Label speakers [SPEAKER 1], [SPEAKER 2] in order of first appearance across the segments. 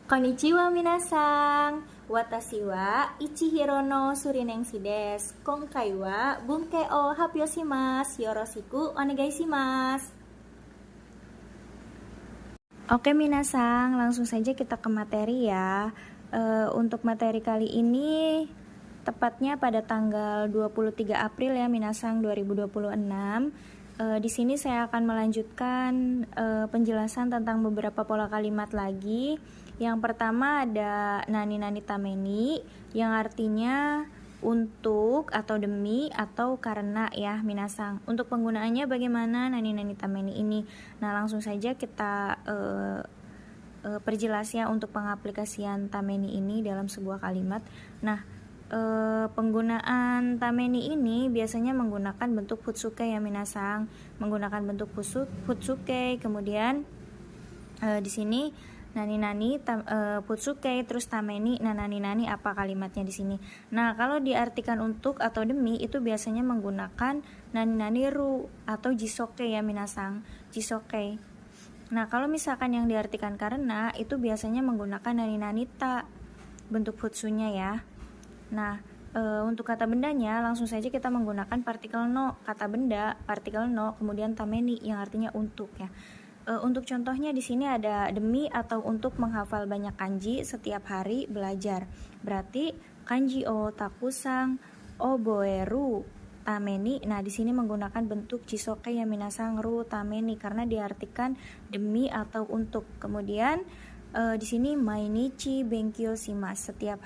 [SPEAKER 1] Konnichiwa minasan. Watashi wa Ichihiro no Surinengshi desu. Konkai wa bunke o hapioshimasu. Yoroshiku onegai shimasu. Oke minasan, langsung saja kita ke materi ya. Untuk materi kali ini tepatnya pada tanggal 23 April ya minasan 2026. Di sini saya akan melanjutkan penjelasan tentang beberapa pola kalimat lagi. Yang pertama ada nani-nani tameni, yang artinya untuk atau demi atau karena ya minasan. Untuk penggunaannya bagaimana nani-nani tameni ini? Nah langsung saja kita perjelas ya untuk pengaplikasian tameni ini dalam sebuah kalimat. Nah penggunaan tameni ini biasanya menggunakan bentuk futsuke ya minasan, menggunakan bentuk futsuke. Kemudian di sini nani-nani futsuke, terus tameni. Nah nani-nani apa kalimatnya di sini? Nah kalau diartikan untuk atau demi itu biasanya menggunakan nani-nani ru atau jisoke ya minasan, jisoke. Nah kalau misalkan yang diartikan karena itu biasanya menggunakan nani-nani ta, bentuk futsunya ya. Nah, untuk kata bendanya langsung saja kita menggunakan partikel no, kata benda, partikel no, kemudian tameni yang artinya untuk ya. Untuk contohnya di sini ada demi atau untuk menghafal banyak kanji setiap hari belajar. Berarti kanji o takusang oboeru tameni. Nah, di sini menggunakan bentuk jisoke ya minasan ru tameni karena diartikan demi atau untuk. Kemudian di sini mainichi benkyou shimasu, setiap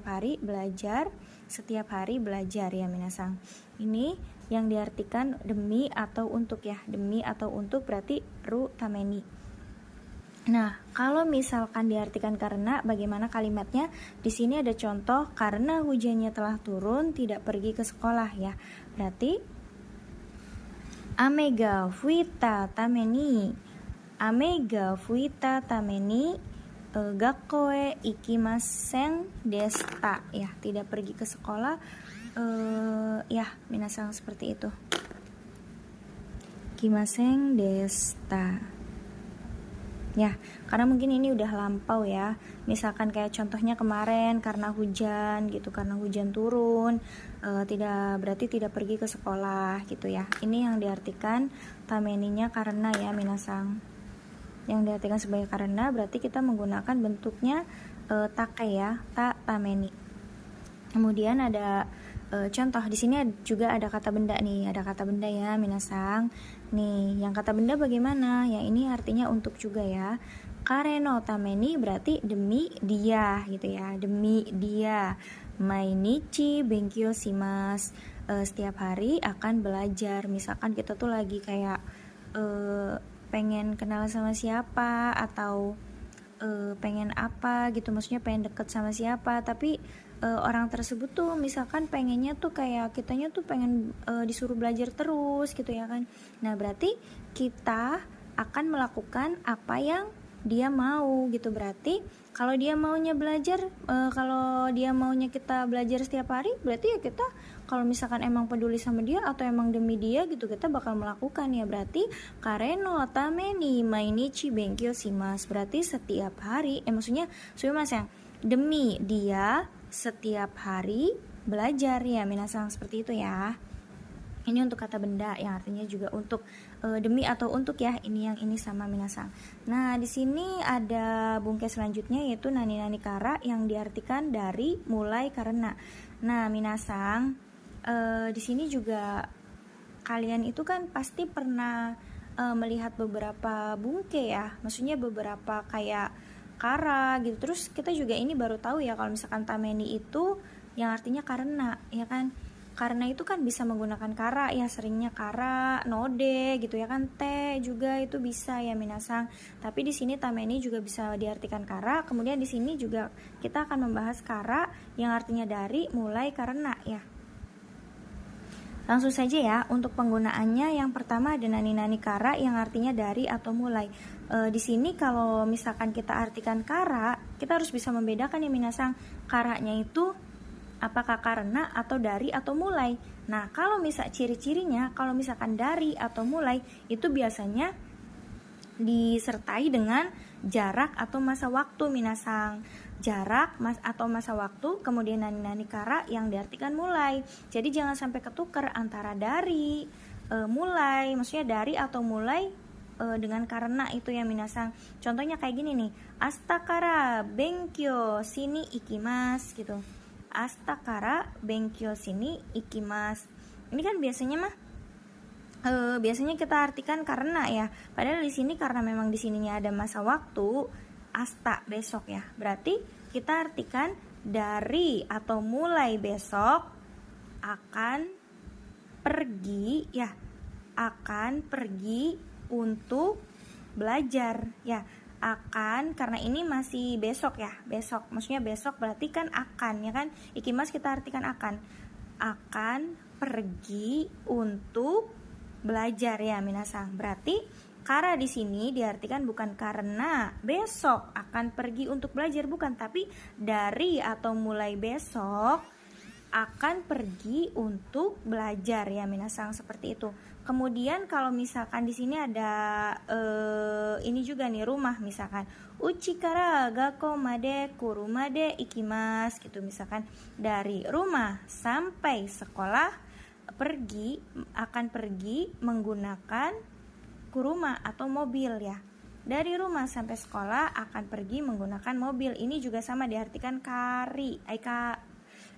[SPEAKER 1] hari belajar, setiap hari belajar ya minasan. Ini yang diartikan demi atau untuk ya, demi atau untuk berarti ru tameni. Nah, kalau misalkan diartikan karena, bagaimana kalimatnya? Di sini ada contoh, karena hujannya telah turun tidak pergi ke sekolah ya. Berarti ame ga fuita tameni, ame ga fuita tameni gakko e ikimasen deshita ya, tidak pergi ke sekolah ya minasan seperti itu. Ikimasen deshita ya, karena mungkin ini udah lampau ya. Misalkan kayak contohnya kemarin karena hujan gitu, karena hujan turun berarti tidak pergi ke sekolah gitu ya. Ini yang diartikan tameninya karena ya minasan. Yang diartikan sebagai karena berarti kita menggunakan bentuknya take ya, ta tameni. Kemudian ada contoh di sini juga ada kata benda nih, ada kata benda ya minasan. Nih, yang kata benda bagaimana? Yang ini artinya untuk juga ya. Kare no tameni berarti demi dia gitu ya, demi dia. Mainichi benkyou shimasu, setiap hari akan belajar. Misalkan kita tuh lagi kayak pengen kenal sama siapa atau pengen apa gitu, maksudnya pengen deket sama siapa, tapi orang tersebut tuh misalkan pengennya tuh kayak kitanya tuh pengen disuruh belajar terus gitu ya kan. Nah berarti kita akan melakukan apa yang dia mau gitu. Berarti kalau dia maunya belajar, kalau dia maunya kita belajar setiap hari, berarti ya kita kalau misalkan emang peduli sama dia atau emang demi dia gitu, kita bakal melakukan ya. Berarti kareno tameni mainichi benkyou shimasu, berarti setiap hari maksudnya sumimasen yang demi dia setiap hari belajar ya minasan, seperti itu ya. Ini untuk kata benda yang artinya juga untuk demi atau untuk ya. Ini yang ini sama minasan. Nah, di sini ada bungkus selanjutnya yaitu nani-nani kara yang diartikan dari, mulai, karena. Nah, minasan di sini juga kalian itu kan pasti pernah melihat beberapa bungke ya. Maksudnya beberapa kayak kara gitu. Terus kita juga ini baru tahu ya kalau misalkan tameni itu yang artinya karena ya kan. Karena itu kan bisa menggunakan kara ya, seringnya kara, node gitu ya kan, te juga itu bisa ya minasan. Tapi di sini tameni juga bisa diartikan kara. Kemudian di sini juga kita akan membahas kara yang artinya dari, mulai, karena ya. Langsung saja ya untuk penggunaannya. Yang pertama ada nani-nani kara yang artinya dari atau mulai. Di sini kalau misalkan kita artikan kara, kita harus bisa membedakan ya minasan. Karanya itu apakah karena atau dari atau mulai. Nah, kalau misal ciri-cirinya, kalau misalkan dari atau mulai itu biasanya disertai dengan jarak atau masa waktu minasang. Jarak atau masa waktu, kemudian nani kara yang diartikan mulai. Jadi jangan sampai ketukar antara dari, mulai, maksudnya dari atau mulai dengan karena itu ya minasang. Contohnya kayak gini nih, astakara benkyo sini ikimas gitu. Astakara benkyo sini ikimas. Ini kan biasanya kita artikan karena ya. Padahal di sini karena memang di sininya ada masa waktu, asta besok ya. Berarti kita artikan dari atau mulai besok akan pergi ya. Akan pergi untuk belajar ya. Akan, karena ini masih besok ya. Besok, maksudnya besok berarti kan akan ya kan. Ikimas kita artikan akan pergi untuk belajar ya minasang. Berarti kara di sini diartikan bukan karena besok akan pergi untuk belajar, bukan, tapi dari atau mulai besok akan pergi untuk belajar ya minasang, seperti itu. Kemudian kalau misalkan di sini ada ini juga nih, rumah misalkan. Uchi kara gakko made kurumade ikimas gitu, misalkan dari rumah sampai sekolah akan pergi menggunakan kuruma atau mobil ya. Dari rumah sampai sekolah akan pergi menggunakan mobil. Ini juga sama diartikan kari,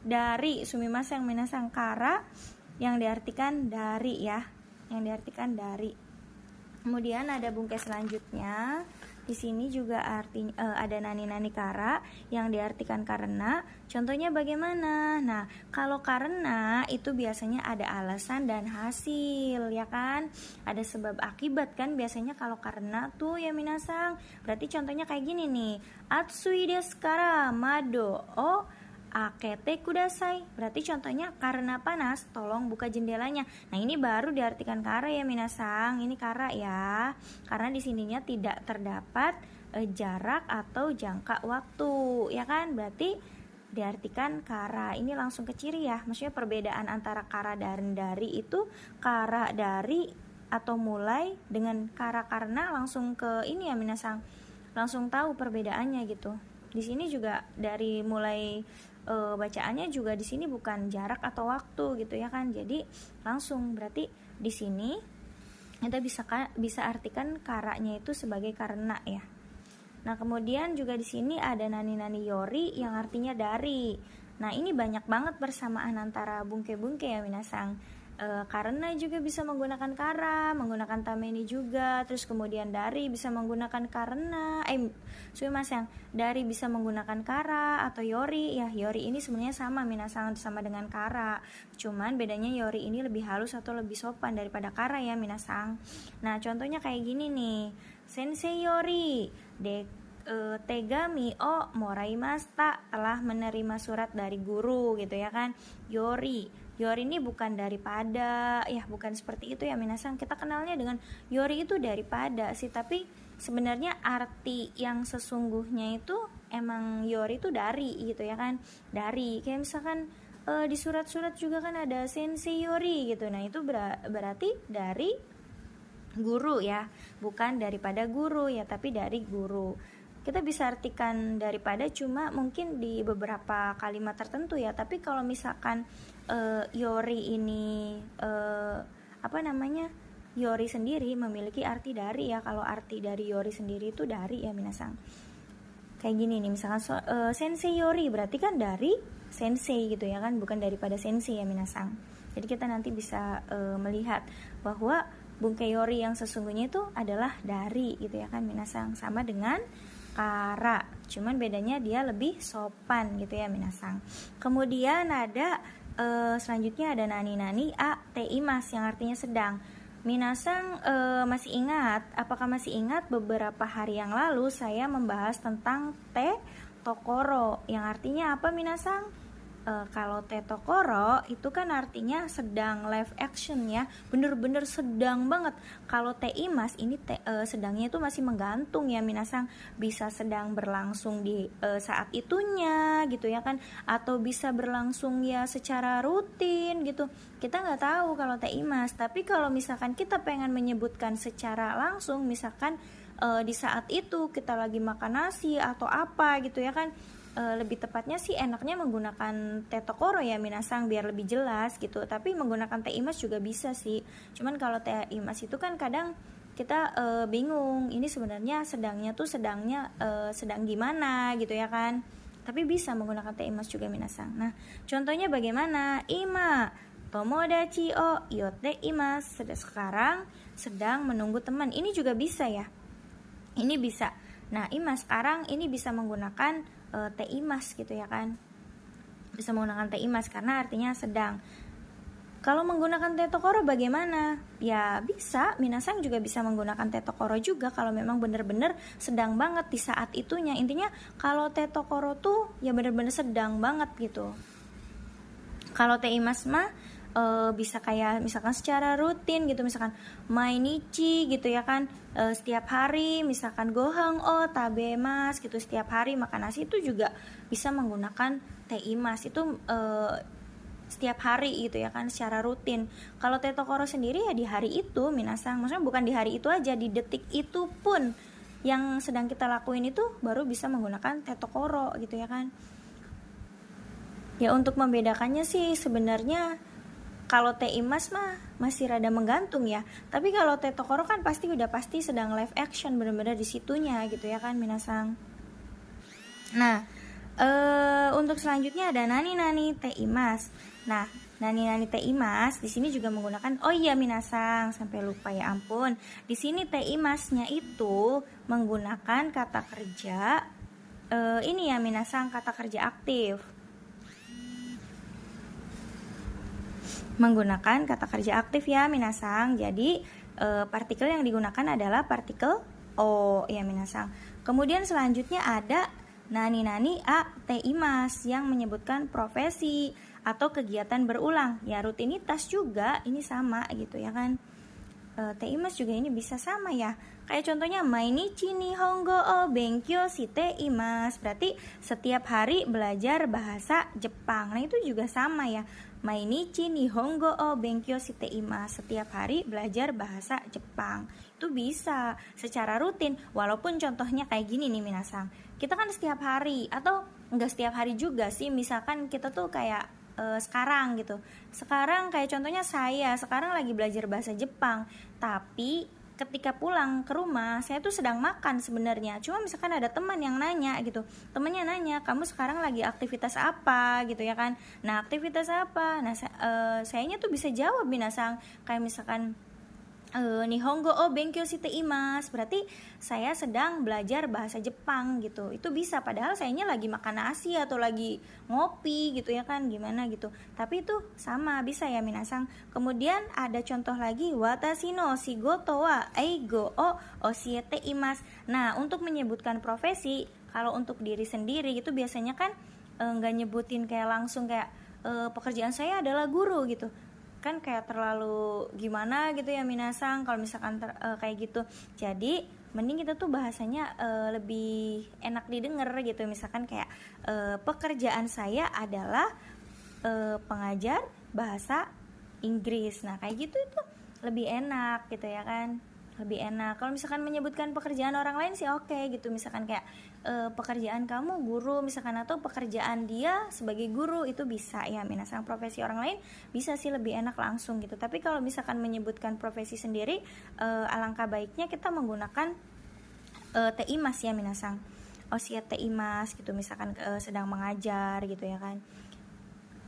[SPEAKER 1] dari sumimasen minasang, kara yang diartikan dari ya, yang diartikan dari. Kemudian ada bungkai selanjutnya. Di sini juga ada nani kara yang diartikan karena. Contohnya bagaimana? Nah, kalau karena itu biasanya ada alasan dan hasil ya kan? Ada sebab akibat kan biasanya kalau karena tuh ya minasang. Berarti contohnya kayak gini nih. Atsui desu kara mado o akete kudasai. Berarti contohnya karena panas, tolong buka jendelanya. Nah, ini baru diartikan kara ya minasang. Ini kara ya. Karena di sininya tidak terdapat jarak atau jangka waktu, ya kan? Berarti diartikan kara. Ini langsung ke ciri ya. Maksudnya perbedaan antara kara dan dari itu, kara dari atau mulai dengan kara karena langsung ke ini ya minasang. Langsung tahu perbedaannya gitu. Di sini juga dari mulai bacaannya juga di sini bukan jarak atau waktu gitu ya kan. Jadi langsung berarti di sini kita bisa artikan karanya itu sebagai karena ya. Nah, kemudian juga di sini ada nani yori yang artinya dari. Nah, ini banyak banget bersamaan antara bungke-bungke ya minasang. Karena juga bisa menggunakan kara, menggunakan tameni juga. Terus kemudian dari bisa menggunakan karena, yang dari bisa menggunakan kara atau yori. Ya, yori ini sebenarnya sama minasang, sama dengan kara. Cuman bedanya yori ini lebih halus atau lebih sopan daripada kara ya minasang. Nah, contohnya kayak gini nih. Sensei yori tegami o moraimashita, telah menerima surat dari guru gitu ya kan. Yori ini bukan daripada ya, bukan seperti itu ya minasang. Kita kenalnya dengan yori itu daripada sih, tapi sebenarnya arti yang sesungguhnya itu emang yori itu dari gitu ya kan. Dari kayak misalkan di surat-surat juga kan ada sensei yori gitu. Nah, itu berarti dari guru ya, bukan daripada guru ya, tapi dari guru. Kita bisa artikan daripada cuma mungkin di beberapa kalimat tertentu ya. Tapi kalau misalkan yori ini yori sendiri memiliki arti dari ya. Kalau arti dari yori sendiri itu dari ya minasang. Kayak gini nih misalkan sensei yori berarti kan dari sensei gitu ya kan, bukan daripada sensei ya minasang. Jadi kita nanti bisa melihat bahwa bungkai yori yang sesungguhnya itu adalah dari gitu ya kan minasang, sama dengan kara, cuman bedanya dia lebih sopan gitu ya minasang. Kemudian ada selanjutnya ada nani a teimas yang artinya sedang. Minasang masih ingat? Apakah masih ingat beberapa hari yang lalu saya membahas tentang te tokoro yang artinya apa minasang? Kalau te tokoro itu kan artinya sedang, live action ya, bener-bener sedang banget. Kalau te imas ini sedangnya itu masih menggantung ya minasang, bisa sedang berlangsung di saat itunya gitu ya kan, atau bisa berlangsung ya secara rutin gitu. Kita nggak tahu kalau te imas, tapi kalau misalkan kita pengen menyebutkan secara langsung, misalkan di saat itu kita lagi makan nasi atau apa gitu ya kan. Lebih tepatnya sih enaknya menggunakan teh tokoro ya minasang, biar lebih jelas gitu. Tapi menggunakan teh imas juga bisa sih. Cuman kalau teh imas itu kan kadang kita bingung ini sebenarnya sedang gimana gitu ya kan. Tapi bisa menggunakan teh imas juga minasang. Nah, contohnya bagaimana? Ima tomodachi o yotte imas. Sekarang sedang menunggu teman. Ini juga bisa ya. Ini bisa. Nah, ima sekarang ini bisa menggunakan teh imas gitu ya kan. Bisa menggunakan teh imas karena artinya sedang. Kalau menggunakan teh tokoro bagaimana? Ya bisa, minasang juga bisa menggunakan teh tokoro juga kalau memang benar-benar sedang banget di saat itunya. Intinya kalau teh tokoro tuh ya benar-benar sedang banget gitu. Kalau teh imas mah bisa kayak misalkan secara rutin gitu, misalkan mainichi gitu ya kan, setiap hari, misalkan gohang o tabemas gitu, setiap hari makan nasi, itu juga bisa menggunakan teh imas. Itu setiap hari gitu ya kan, secara rutin. Kalau teh tokoro sendiri ya di hari itu minasang, maksudnya bukan di hari itu aja, di detik itu pun yang sedang kita lakuin itu baru bisa menggunakan teh tokoro gitu ya kan. Ya untuk membedakannya sih sebenarnya kalau teh imas mah masih rada menggantung ya. Tapi kalau teh tokoro kan udah pasti sedang live action, bener-bener di situnya gitu ya kan minasang. Nah, untuk selanjutnya ada nani-nani teh imas. Nah, nani-nani teh imas di sini juga menggunakan, oh iya minasang, sampai lupa ya ampun. Di sini teh imasnya itu menggunakan kata kerja ini ya minasang, kata kerja aktif. Menggunakan kata kerja aktif ya minasang. Jadi partikel yang digunakan adalah partikel o ya minasang. Kemudian selanjutnya ada nani-nani a teh imas yang menyebutkan profesi atau kegiatan berulang. Ya rutinitas juga ini sama gitu ya kan. Teh imas juga ini bisa sama ya. Kayak contohnya mainichi nihongo o benkyou shite imas. Berarti setiap hari belajar bahasa Jepang. Nah, itu juga sama ya. Mainichi nihongo o benkyou shite imas. Setiap hari belajar bahasa Jepang. Itu bisa secara rutin. Walaupun contohnya kayak gini nih minasang. Kita kan setiap hari atau enggak setiap hari juga sih. Misalkan kita tuh kayak sekarang gitu. Sekarang kayak contohnya saya sekarang lagi belajar bahasa Jepang. Tapi ketika pulang ke rumah saya tuh sedang makan sebenarnya. Cuma misalkan ada teman yang nanya gitu, temannya nanya, kamu sekarang lagi aktivitas apa gitu ya kan. Nah aktivitas apa, nah sayanya tuh bisa jawab minasang, kayak misalkan nihongo o benkyou shite imas, berarti saya sedang belajar bahasa Jepang gitu. Itu bisa, padahal sayanya lagi makan nasi atau lagi ngopi gitu ya kan, gimana gitu. Tapi itu sama, bisa ya minasang. Kemudian ada contoh lagi, watashi no shigoto wa eigo o oshiete imas. Nah untuk menyebutkan profesi, kalau untuk diri sendiri itu biasanya kan nggak nyebutin kayak langsung kayak pekerjaan saya adalah guru gitu, kan kayak terlalu gimana gitu ya minasang kalau misalkan kayak gitu. Jadi mending kita tuh bahasanya lebih enak didengar gitu. Misalkan kayak pekerjaan saya adalah pengajar bahasa Inggris. Nah kayak gitu itu lebih enak gitu ya kan, lebih enak. Kalau misalkan menyebutkan pekerjaan orang lain sih oke gitu, misalkan kayak pekerjaan kamu guru misalkan, atau pekerjaan dia sebagai guru, itu bisa ya minasang. Profesi orang lain bisa sih lebih enak langsung gitu. Tapi kalau misalkan menyebutkan profesi sendiri, alangkah baiknya kita menggunakan teh imas ya minasang, oshiete imas gitu, misalkan sedang mengajar gitu ya kan.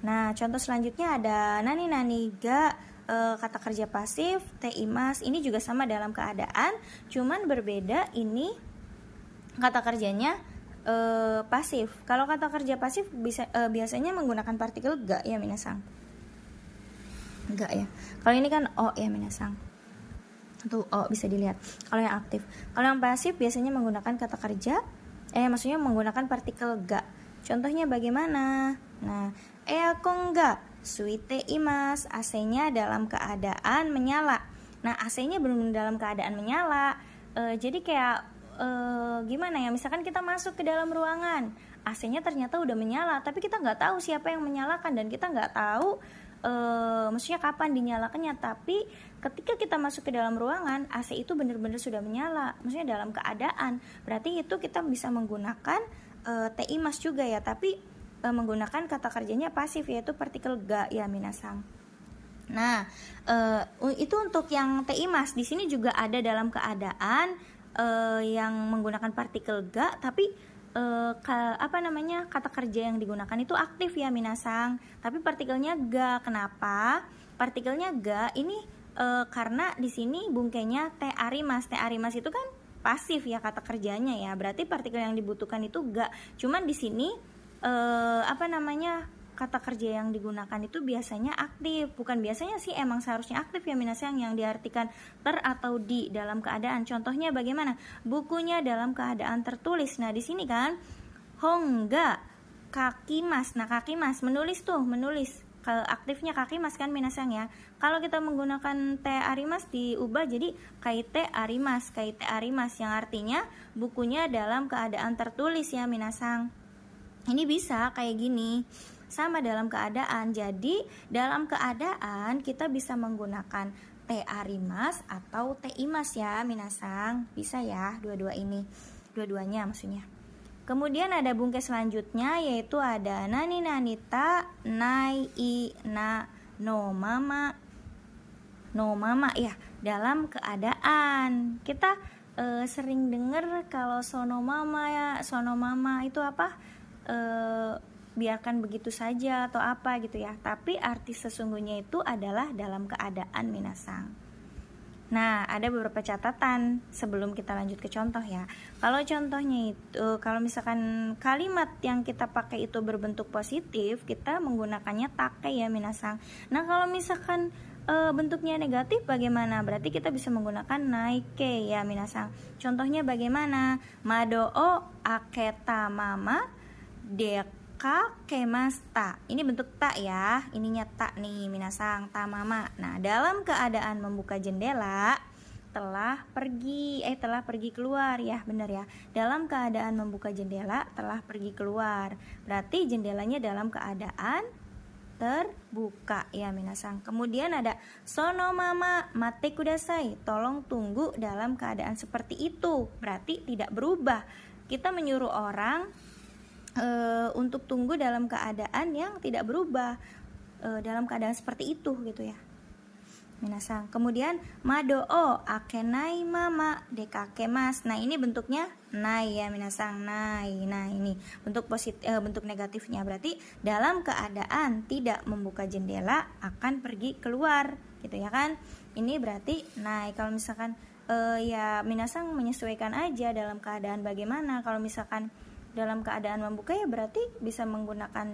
[SPEAKER 1] Nah contoh selanjutnya ada nani-nani ga kata kerja pasif teh imas. Ini juga sama dalam keadaan, cuman berbeda. Ini kata kerjanya pasif. Kalau kata kerja pasif bisa biasanya menggunakan partikel ga ya minasang, ga ya. Kalau ini kan o ya minasang, tuh o bisa dilihat. Kalau yang aktif, kalau yang pasif biasanya menggunakan kata kerja maksudnya menggunakan partikel ga. Contohnya bagaimana? Nah, eakon ga suite imas, AC-nya dalam keadaan menyala. Nah AC-nya belum dalam keadaan menyala, jadi kayak gimana ya, misalkan kita masuk ke dalam ruangan, AC-nya ternyata udah menyala, tapi kita nggak tahu siapa yang menyalakan dan kita nggak tahu maksudnya kapan dinyalakannya, tapi ketika kita masuk ke dalam ruangan AC itu benar-benar sudah menyala, maksudnya dalam keadaan, berarti itu kita bisa menggunakan teimas juga ya, tapi menggunakan kata kerjanya pasif, yaitu partikel ga ya minasang. Nah, itu untuk yang teimas. Di sini juga ada dalam keadaan yang menggunakan partikel ga, tapi kata kerja yang digunakan itu aktif ya minasang, tapi partikelnya ga. Kenapa partikelnya ga ini? Karena di sini bungkainya te arimas. Te arimas itu kan pasif ya kata kerjanya ya, berarti partikel yang dibutuhkan itu ga. Cuman di sini kata kerja yang digunakan itu biasanya aktif, bukan biasanya sih, emang seharusnya aktif ya minasang, yang diartikan ter atau di dalam keadaan. Contohnya bagaimana? Bukunya dalam keadaan tertulis. Nah di sini kan hongga kakimas. Nah kakimas menulis aktifnya kakimas kan minasang ya. Kalau kita menggunakan te arimas diubah jadi kaite arimas yang artinya bukunya dalam keadaan tertulis ya minasang. Ini bisa kayak gini, sama dalam keadaan. Jadi dalam keadaan kita bisa menggunakan te arimas atau te imas ya minasang, bisa ya dua-duanya maksudnya. Kemudian ada bungkai selanjutnya, yaitu ada nani nanita nai i na no mama ya, dalam keadaan. Kita sering dengar kalau sono mama itu apa? Biarkan begitu saja atau apa gitu ya, tapi arti sesungguhnya itu adalah dalam keadaan minasang. Nah ada beberapa catatan sebelum kita lanjut ke contoh ya. Kalau contohnya itu, kalau misalkan kalimat yang kita pakai itu berbentuk positif, kita menggunakannya take ya minasang. Nah kalau misalkan bentuknya negatif bagaimana? Berarti kita bisa menggunakan naike ya minasang. Contohnya bagaimana? Madoo aketa mama deka kemasta. Ini bentuk tak ya, ininya tak nih minasang, ta mama. Nah dalam keadaan membuka jendela telah pergi keluar ya, benar ya. Dalam keadaan membuka jendela telah pergi keluar, berarti jendelanya dalam keadaan terbuka ya minasang. Kemudian ada sono mama mate kudasai, tolong tunggu dalam keadaan seperti itu, berarti tidak berubah. Kita menyuruh orang untuk tunggu dalam keadaan yang tidak berubah, dalam keadaan seperti itu gitu ya minasang. Kemudian madoo akenai mama dekakemas. Nah ini bentuknya nai ya minasang, nai. Nah ini bentuk bentuk negatifnya, berarti dalam keadaan tidak membuka jendela akan pergi keluar gitu ya kan. Ini berarti nai. Kalau misalkan ya minasang menyesuaikan aja dalam keadaan bagaimana. Kalau misalkan dalam keadaan membuka ya berarti bisa menggunakan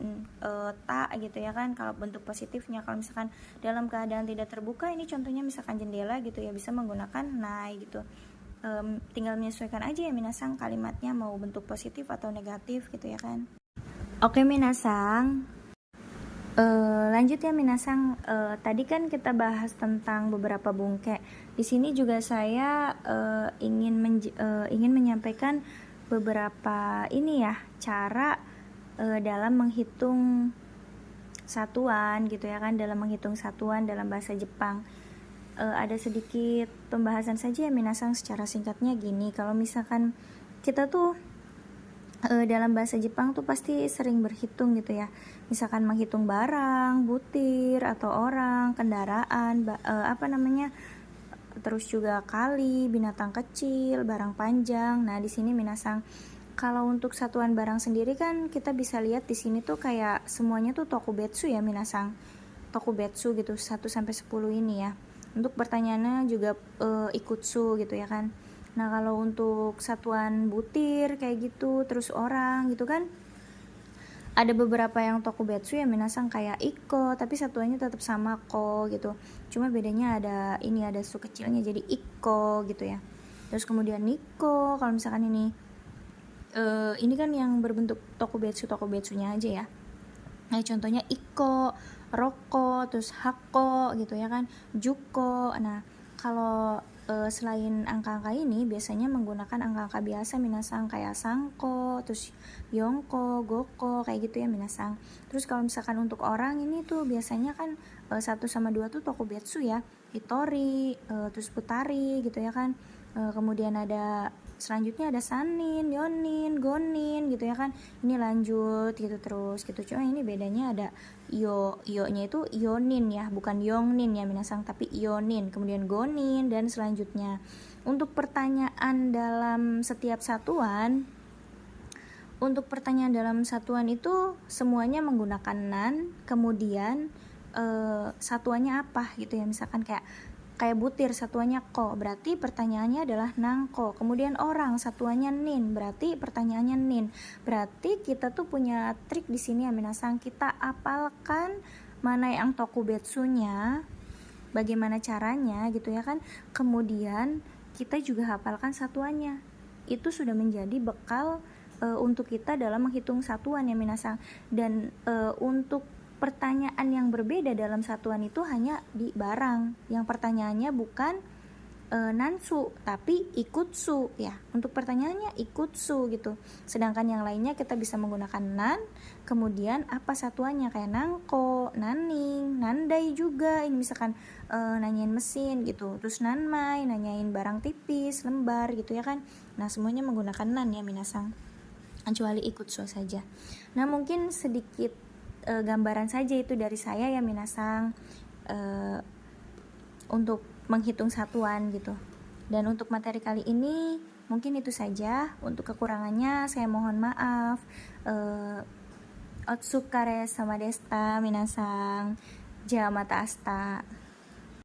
[SPEAKER 1] ta gitu ya kan, kalau bentuk positifnya. Kalau misalkan dalam keadaan tidak terbuka, ini contohnya misalkan jendela gitu ya, bisa menggunakan nai gitu. Tinggal menyesuaikan aja ya minasang kalimatnya mau bentuk positif atau negatif gitu ya kan. Oke minasang, lanjut ya minasang. Tadi kan kita bahas tentang beberapa bungkai. Di sini juga saya ingin menyampaikan beberapa ini ya, cara dalam menghitung satuan gitu ya kan, dalam menghitung satuan dalam bahasa Jepang. Ada sedikit pembahasan saja ya minasang secara singkatnya gini. Kalau misalkan kita tuh dalam bahasa Jepang tuh pasti sering berhitung gitu ya, misalkan menghitung barang, butir atau orang, kendaraan, terus juga kali, binatang kecil, barang panjang. Nah, di sini minasang, kalau untuk satuan barang sendiri kan kita bisa lihat di sini tuh kayak semuanya tuh tokubetsu ya minasang. Tokubetsu gitu, 1 sampai 10 ini ya. Untuk pertanyaannya juga ikutsu gitu ya kan. Nah, kalau untuk satuan butir kayak gitu, terus orang gitu kan, ada beberapa yang tokubetsu ya minasang kayak iko, tapi satuannya tetap sama ko gitu, cuma bedanya ada su kecilnya jadi iko gitu ya. Terus kemudian niko, kalau misalkan ini kan yang berbentuk tokubetsunya aja ya. Nah contohnya iko, roko, terus hako gitu ya kan, juko. Nah kalau selain angka-angka ini biasanya menggunakan angka-angka biasa minasang, kayak sangko, terus yongko, goko, kayak gitu ya minasang. Terus kalau misalkan untuk orang ini tuh biasanya kan 1 sama 2 tuh tokubetsu ya, hitori, terus putari gitu ya kan. Kemudian ada selanjutnya ada sanin, yonin, gonin gitu ya kan. Ini lanjut gitu terus gitu. Cuma ini bedanya ada nya itu yonin ya, bukan yongnin ya minasang, tapi yonin, kemudian gonin, dan selanjutnya. Untuk pertanyaan dalam setiap satuan, itu semuanya menggunakan nan, kemudian satuannya apa gitu ya, misalkan kayak butir satuannya ko, berarti pertanyaannya adalah nangko. Kemudian orang satuannya nin, berarti pertanyaannya nin. Berarti kita tuh punya trik di sini ya minasang, kita apalkan mana yang tokubetsunya, bagaimana caranya gitu ya kan. Kemudian kita juga hafalkan satuannya. Itu sudah menjadi bekal untuk kita dalam menghitung satuan ya minasang. Dan untuk pertanyaan yang berbeda dalam satuan itu hanya di barang, yang pertanyaannya bukan nansu tapi ikutsu ya. Untuk pertanyaannya ikutsu gitu. Sedangkan yang lainnya kita bisa menggunakan nan, kemudian apa satuannya kayak nangko, naning, nandai juga. Ini misalkan nanyain mesin gitu. Terus nanmai, nanyain barang tipis, lembar gitu ya kan. Nah, semuanya menggunakan nan ya minasang, kecuali ikutsu saja. Nah, mungkin sedikit gambaran saja itu dari saya ya minasang, untuk menghitung satuan gitu. Dan untuk materi kali ini mungkin itu saja. Untuk kekurangannya saya mohon maaf. Otsukare sama desta minasang. Jamata asta.